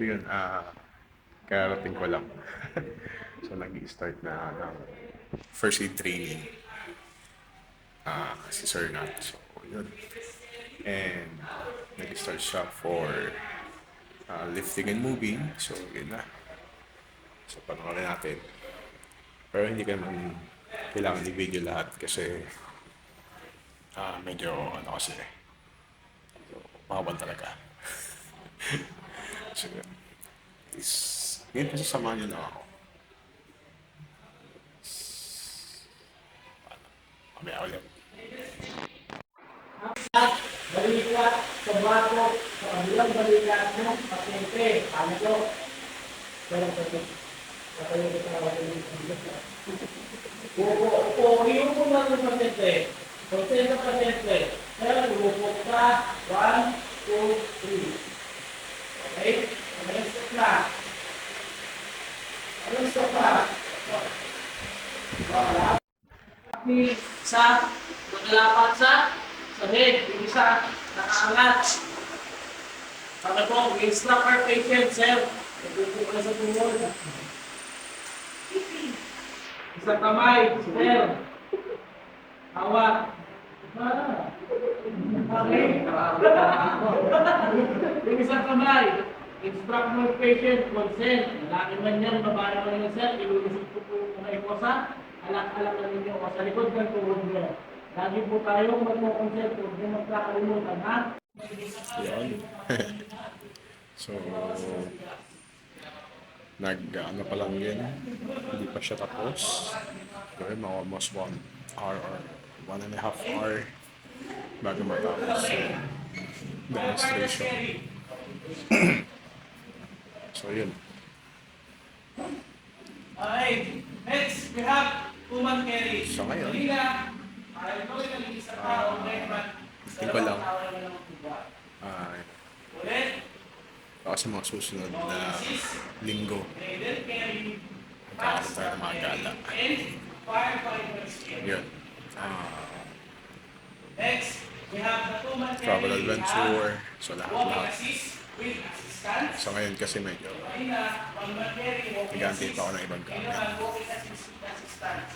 So yun, kararating ko lang. So nag-start na ng first aid training si Sir Nat. So yun. And nag-start siya for lifting and moving. So yun na. So panoorin natin. Pero hindi ko naman kailangan i-video lahat kasi medyo ano kasi mahaba talaga. So yun. Ngayon kasi samahan niyo na ako. Mamaya ulit. Balikat sa bato, sa kabilang balikat ng pasyente. Ano to? Pero patayo ko sa upo, yung po lang ng pasyente. Pasyente ng pasyente. Pero upo ka, 1, 2, 3. Okay? Anong stop na? Anong stop na? Sa maglapat sa head, yung isa nakaangat. Ano po, instruct our patient, sir. Ito ka sa tungkol. Isang kamay, sir. Hawak. Okay. Yung isang kamay. Instruct our patient, consent. Lalaki man yan, babae man yan, sir. Ilulusot ko po kung may kosa. Alak-alak na ninyo o sa likod ng tuhod nyo. Lagi po tayo magmo-consent, huwag nyo magkakalimutan, ha? Yun. So, ano pa lang yun. Hindi pa siya tapos. So, yun, almost 1 hour or 1.5 hour bago matapos yung demonstration. So, yun. Okay, next we have human carry. So, ngayon, tingin ko lang sa mga susunod na linggo magkakaroon tayo ng mga gala. Yun. Travel adventure. So lahat. So ngayon kasi medyo nag-aantay pa ako ng ibang gamit.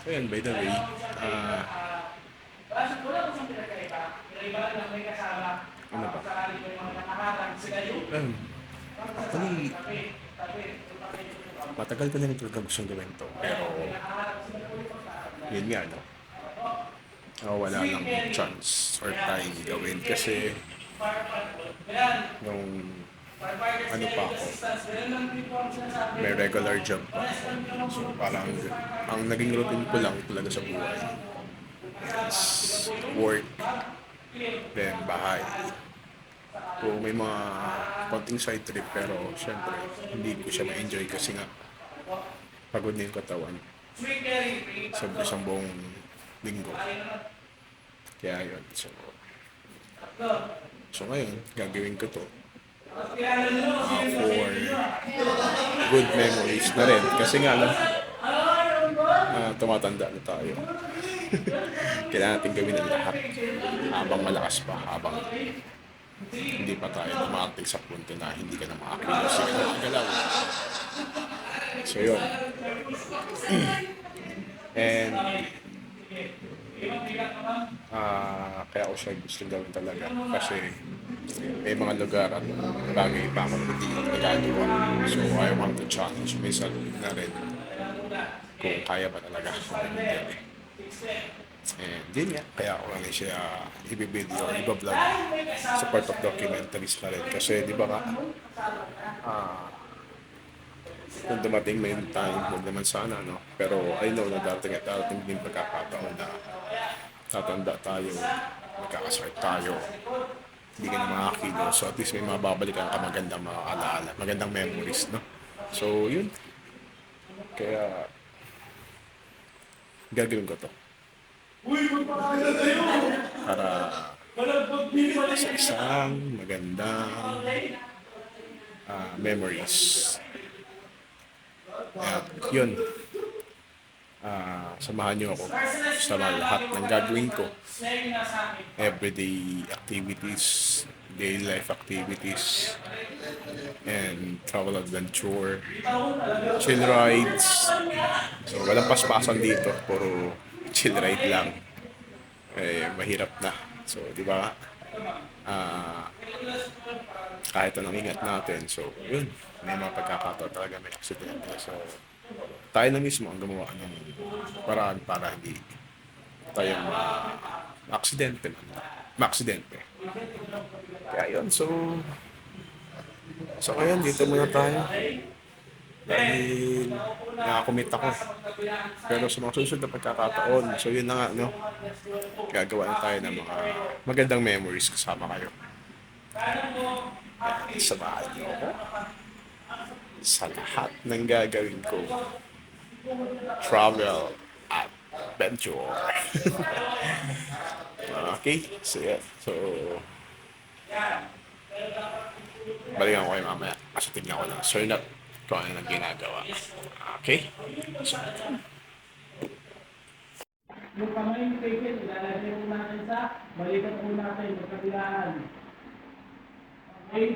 So yun, by the way, ano ba? Actually, matagal ko na rin talaga gustong gawin to. Pero, yun nga, no? Wala lang chance or time gawin kasi nung ano pa ako, may regular job pa. So parang ang naging routine ko lang talaga sa buhay is work, then bahay. So may mga konting side trip pero syempre hindi ko siya ma-enjoy kasi nga pagod na yung katawan sa isang buong linggo. Kaya yun. So ngayon, gagawin ko to for good memories na rin. Kasi nga lang, tumatanda na tayo. Kailangan natin gawin ang lahat habang malakas pa, habang hindi pa tayo dumating sa punto na hindi ka na makakilos, hindi ka na makagalaw. So yun. And kaya ako siya gusto gawin talaga kasi may mga lugar at bagay pa ako hindi nagagawa. So I want to challenge myself na rin kung kaya ba talaga kung hindi. And din nga, kaya ako lang siya i-video or i-vlog sa part of documentaries na rin. Kasi di ba nga, kung dumating may time, huwag naman sana, no? Pero I know na darating din pagkakataon na tatanda tayo, magkakasakit tayo, hindi ka na makakilo. So at least may mababalikan ka magandang mga alaala, magandang memories, no? So yun. Kaya gagawin ko to. Para sa isang magandang memories. At yun, samahan niyo ako sa lahat ng gagawin ko. Everyday activities, daily life activities, and travel adventure, chill rides. So, walang paspasan dito, puro chill ride lang. Eh, mahirap na. So, di ba? Ah, kahit anong ingat natin. So, yun. May mga pagkakataon talaga may aksidente. So, tayo na mismo ang gumawa ng paraan para hindi tayo aksidente man. Maaksidente. Kaya yun. So ngayon, dito muna tayo. Dahil nakakomit ako. Pero sa mga susunod na pagkakataon, so yun na nga, no? Gagawa na tayo ng mga magandang memories kasama kayo. Samahan niyo ako sa lahat ng gagawin ko. Travel adventure. Okay? So, yeah. So, balikan ko kayo mamaya. Kasi tignan ko ng Sernap kung ano nang ginagawa. Okay? So, Yung kamay yung patient, ilalagay mo natin sa balikan po natin, magkabilaan. Okay?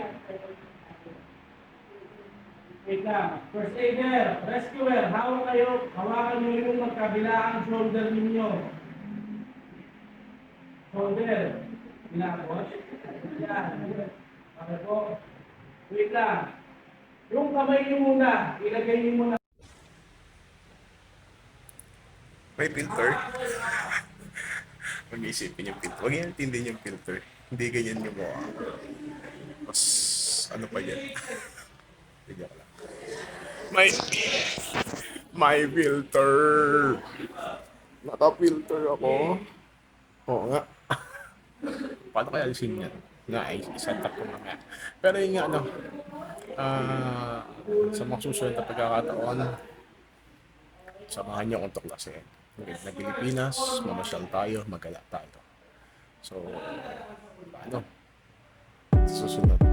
Wait lang. First aider, rescuer, hawak kayo, hawakan nyo yung magkabilaan shoulder ninyo. Shoulder. Pinakot. Yan. Okay po. Wait lang. Yung kamay nyo muna, ilagay nyo muna. may filter. Mag-iisipin yung filter. Huwag yung intindihin yung filter. Hindi ganyan yung mukha. Mas, ano pa yan? Tignan ko lang. May filter. Naka-filter ako. Oo nga. Paano kaya alisin yan? Isantak ko mamaya. Pero yung nga, ano, sa mga susunod na pagkakataon, samahan niyo akong tuklasin. Na Pilipinas, mamasyal tayo, magala tayo. So, paano? Susunod.